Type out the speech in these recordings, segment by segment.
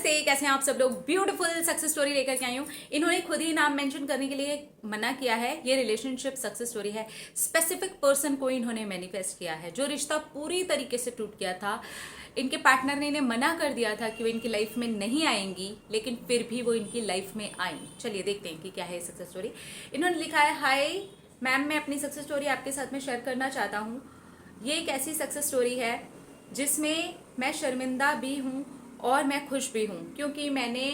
कैसे हैं आप सब लोग। ब्यूटीफुल सक्सेस स्टोरी लेकर के आई हूँ। इन्होंने खुद ही नाम मेंशन करने के लिए मना किया है। ये रिलेशनशिप सक्सेस स्टोरी है। स्पेसिफिक पर्सन को इन्होंने मैनिफेस्ट किया है। जो रिश्ता पूरी तरीके से टूट गया था, इनके पार्टनर ने इन्हें मना कर दिया था कि वो इनकी लाइफ में नहीं आएंगी, लेकिन फिर भी वो इनकी लाइफ में आई। चलिए देखते हैं कि क्या है सक्सेस स्टोरी। इन्होंने लिखा है, हाय मैम, मैं अपनी सक्सेस स्टोरी आपके साथ में शेयर करना चाहता हूँ। ये एक ऐसी सक्सेस स्टोरी है जिसमें मैं शर्मिंदा भी हूँ और मैं खुश भी हूँ, क्योंकि मैंने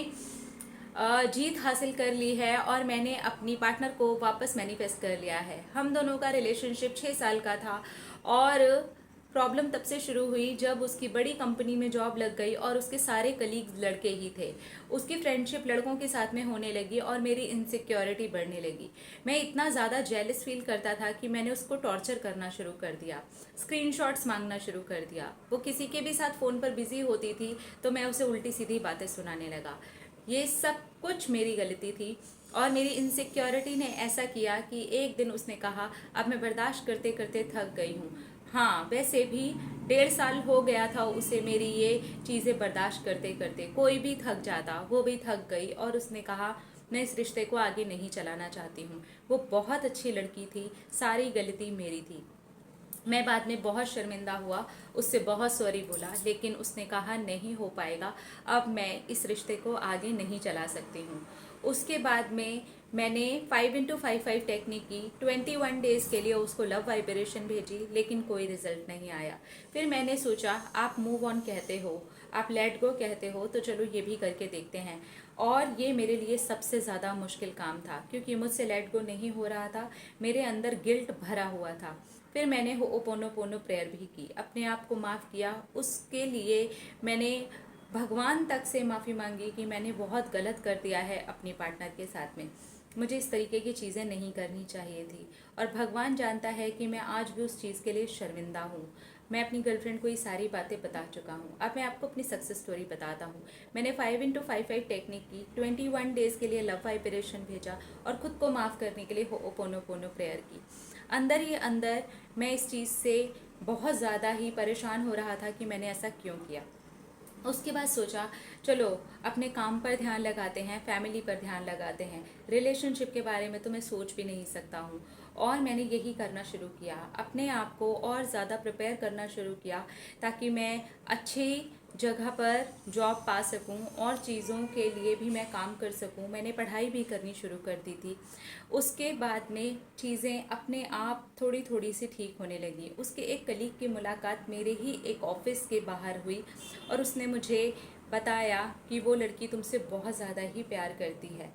जीत हासिल कर ली है और मैंने अपनी पार्टनर को वापस मैनिफेस्ट कर लिया है। हम दोनों का रिलेशनशिप 6 साल का था और प्रॉब्लम तब से शुरू हुई जब उसकी बड़ी कंपनी में जॉब लग गई और उसके सारे कलीग्स लड़के ही थे। उसकी फ्रेंडशिप लड़कों के साथ में होने लगी और मेरी इनसिक्योरिटी बढ़ने लगी। मैं इतना ज़्यादा जेलस फील करता था कि मैंने उसको टॉर्चर करना शुरू कर दिया, स्क्रीनशॉट्स मांगना शुरू कर दिया। वो किसी के भी साथ फ़ोन पर बिजी होती थी तो मैं उसे उल्टी सीधी बातें सुनाने लगा। ये सब कुछ मेरी गलती थी और मेरी इनसिक्योरिटी ने ऐसा किया कि एक दिन उसने कहा, अब मैं बर्दाश्त करते करते थक गई हूँ। हाँ, वैसे भी 1.5 साल हो गया था उसे मेरी ये चीज़ें बर्दाश्त करते करते। कोई भी थक जाता, वो भी थक गई और उसने कहा, मैं इस रिश्ते को आगे नहीं चलाना चाहती हूँ। वो बहुत अच्छी लड़की थी, सारी गलती मेरी थी। मैं बाद में बहुत शर्मिंदा हुआ, उससे बहुत सॉरी बोला, लेकिन उसने कहा नहीं हो पाएगा, अब मैं इस रिश्ते को आगे नहीं चला सकती हूँ। उसके बाद में मैंने 5x5 टेक्निक की। 21 डेज़ के लिए उसको लव वाइब्रेशन भेजी, लेकिन कोई रिजल्ट नहीं आया। फिर मैंने सोचा, आप मूव ऑन कहते हो, आप लेट गो कहते हो, तो चलो ये भी करके देखते हैं। और ये मेरे लिए सबसे ज़्यादा मुश्किल काम था, क्योंकि मुझसे लेट गो नहीं हो रहा था। मेरे अंदर गिल्ट भरा हुआ था। फिर मैंने होओपोनोपोनो प्रेयर भी की, अपने आप को माफ़ किया। उसके लिए मैंने भगवान तक से माफ़ी मांगी कि मैंने बहुत गलत कर दिया है अपनी पार्टनर के साथ में। मुझे इस तरीके की चीज़ें नहीं करनी चाहिए थी और भगवान जानता है कि मैं आज भी उस चीज़ के लिए शर्मिंदा हूँ। मैं अपनी गर्लफ्रेंड को ये सारी बातें बता चुका हूँ। अब मैं आपको अपनी सक्सेस स्टोरी बताता हूँ। मैंने 5x5 टेक्निक की, 21 डेज़ के लिए लव वाइब्रेशन भेजा और ख़ुद को माफ़ करने के लिए होओपोनोपोनो प्रेयर की। अंदर ही अंदर मैं इस चीज़ से बहुत ज़्यादा ही परेशान हो रहा था कि मैंने ऐसा क्यों किया। उसके बाद सोचा, चलो अपने काम पर ध्यान लगाते हैं, फैमिली पर ध्यान लगाते हैं। रिलेशनशिप के बारे में तो मैं सोच भी नहीं सकता हूँ। और मैंने यही करना शुरू किया, अपने आप को और ज़्यादा प्रिपेयर करना शुरू किया ताकि मैं अच्छी जगह पर जॉब पा सकूं और चीज़ों के लिए भी मैं काम कर सकूं। मैंने पढ़ाई भी करनी शुरू कर दी थी। उसके बाद में चीज़ें अपने आप थोड़ी थोड़ी सी ठीक होने लगी। उसके एक कलीग की मुलाकात मेरे ही एक ऑफिस के बाहर हुई और उसने मुझे बताया कि वो लड़की तुमसे बहुत ज़्यादा ही प्यार करती है,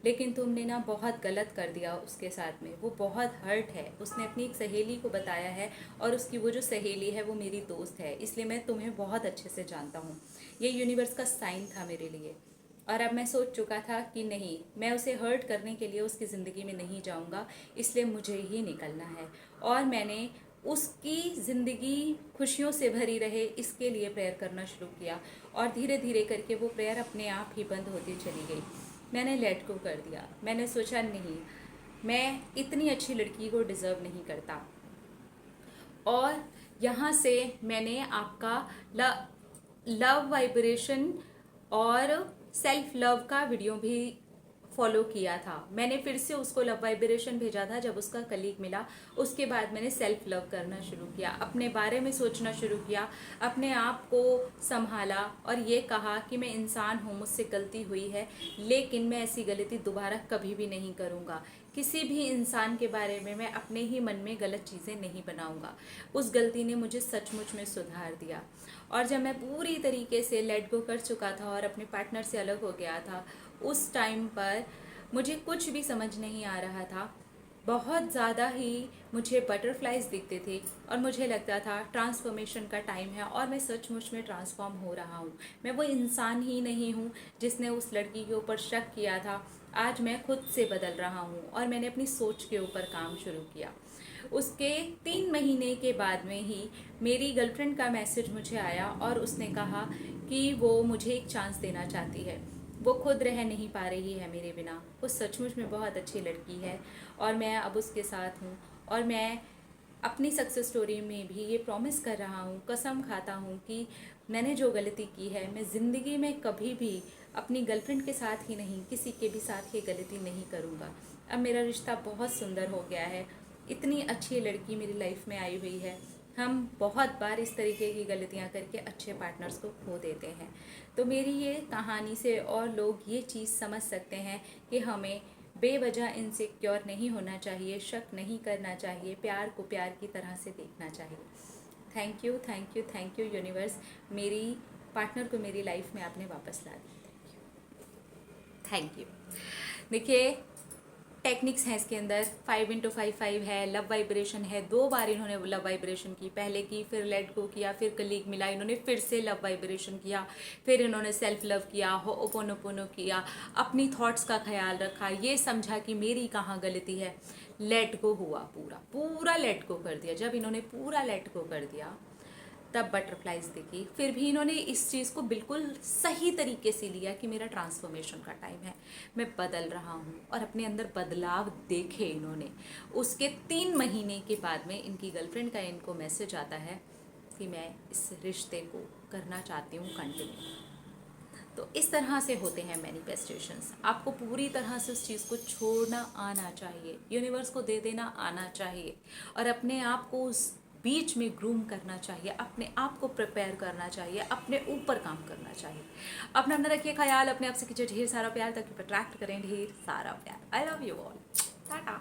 लेकिन तुमने ना बहुत गलत कर दिया उसके साथ में। वो बहुत हर्ट है। उसने अपनी एक सहेली को बताया है और उसकी वो जो सहेली है वो मेरी दोस्त है, इसलिए मैं तुम्हें बहुत अच्छे से जानता हूँ। ये यूनिवर्स का साइन था मेरे लिए। और अब मैं सोच चुका था कि नहीं, मैं उसे हर्ट करने के लिए उसकी ज़िंदगी में नहीं जाऊँगा, इसलिए मुझे ही निकलना है। और मैंने उसकी ज़िंदगी खुशियों से भरी रहे इसके लिए प्रेयर करना शुरू किया और धीरे धीरे करके वो प्रेयर अपने आप ही बंद होती चली गई। मैंने लेट गो कर दिया। मैंने सोचा नहीं, मैं इतनी अच्छी लड़की को डिज़र्व नहीं करता। और यहाँ से मैंने आपका लव वाइब्रेशन और सेल्फ लव का वीडियो भी फॉलो किया था। मैंने फिर से उसको लव वाइब्रेशन भेजा था जब उसका कलीग मिला। उसके बाद मैंने सेल्फ लव करना शुरू किया, अपने बारे में सोचना शुरू किया, अपने आप को संभाला और ये कहा कि मैं इंसान हूँ, मुझसे गलती हुई है, लेकिन मैं ऐसी गलती दोबारा कभी भी नहीं करूँगा। किसी भी इंसान के बारे में मैं अपने ही मन में गलत चीज़ें नहीं बनाऊँगा। उस गलती ने मुझे सचमुच में सुधार दिया। और जब मैं पूरी तरीके से लेट गो कर चुका था और अपने पार्टनर से अलग हो गया था, उस टाइम पर मुझे कुछ भी समझ नहीं आ रहा था। बहुत ज़्यादा ही मुझे बटरफ्लाइज दिखते थे और मुझे लगता था ट्रांसफॉर्मेशन का टाइम है और मैं सचमुच में ट्रांसफॉर्म हो रहा हूँ। मैं वो इंसान ही नहीं हूँ जिसने उस लड़की के ऊपर शक किया था। आज मैं खुद से बदल रहा हूँ और मैंने अपनी सोच के ऊपर काम शुरू किया। उसके 3 महीने के बाद में ही मेरी गर्लफ्रेंड का मैसेज मुझे आया और उसने कहा कि वो मुझे एक चांस देना चाहती है। वो खुद रह नहीं पा रही है मेरे बिना। वो सचमुच में बहुत अच्छी लड़की है और मैं अब उसके साथ हूँ। और मैं अपनी सक्सेस स्टोरी में भी ये प्रॉमिस कर रहा हूँ, कसम खाता हूँ कि मैंने जो गलती की है, मैं ज़िंदगी में कभी भी अपनी गर्लफ्रेंड के साथ ही नहीं, किसी के भी साथ ये गलती नहीं करूँगा। अब मेरा रिश्ता बहुत सुंदर हो गया है, इतनी अच्छी लड़की मेरी लाइफ में आई हुई है। हम बहुत बार इस तरीके की गलतियाँ करके अच्छे पार्टनर्स को खो देते हैं। तो मेरी ये कहानी से और लोग ये चीज़ समझ सकते हैं कि हमें बेवजह इनसिक्योर नहीं होना चाहिए, शक नहीं करना चाहिए, प्यार को प्यार की तरह से देखना चाहिए। Thank you, thank you, thank you universe, मेरी पार्टनर को मेरी लाइफ में आपने वापस ला दी। थैंक यू। देखिए, टेक्निक्स हैं इसके अंदर, 5x5 है, लव वाइब्रेशन है। 2 बार इन्होंने लव वाइब्रेशन की, पहले की, फिर लेट गो किया, फिर कलीग मिला, इन्होंने फिर से लव वाइब्रेशन किया, फिर इन्होंने सेल्फ लव किया, होओपोनोपोनो किया, अपनी थॉट्स का ख्याल रखा, ये समझा कि मेरी कहाँ गलती है, लेट गो हुआ, पूरा पूरा लेट गो कर दिया। जब इन्होंने पूरा लेट गो कर दिया तब बटरफ्लाइज दिखी। फिर भी इन्होंने इस चीज़ को बिल्कुल सही तरीके से लिया कि मेरा ट्रांसफॉर्मेशन का टाइम है, मैं बदल रहा हूँ, और अपने अंदर बदलाव देखे इन्होंने। उसके 3 महीने के बाद में इनकी गर्लफ्रेंड का इनको मैसेज आता है कि मैं इस रिश्ते को करना चाहती हूँ कंटिन्यू। तो इस तरह से होते हैं मैनिफेस्टेशंस। आपको पूरी तरह से उस चीज़ को छोड़ना आना चाहिए, यूनिवर्स को दे देना आना चाहिए, और अपने आप को उस बीच में ग्रूम करना चाहिए, अपने आप को प्रिपेयर करना चाहिए, अपने ऊपर काम करना चाहिए। अपना अपना रखिए ख्याल, अपने आप से कीजिए ढेर सारा प्यार ताकि अट्रैक्ट करें ढेर सारा प्यार। I love you all, Tata.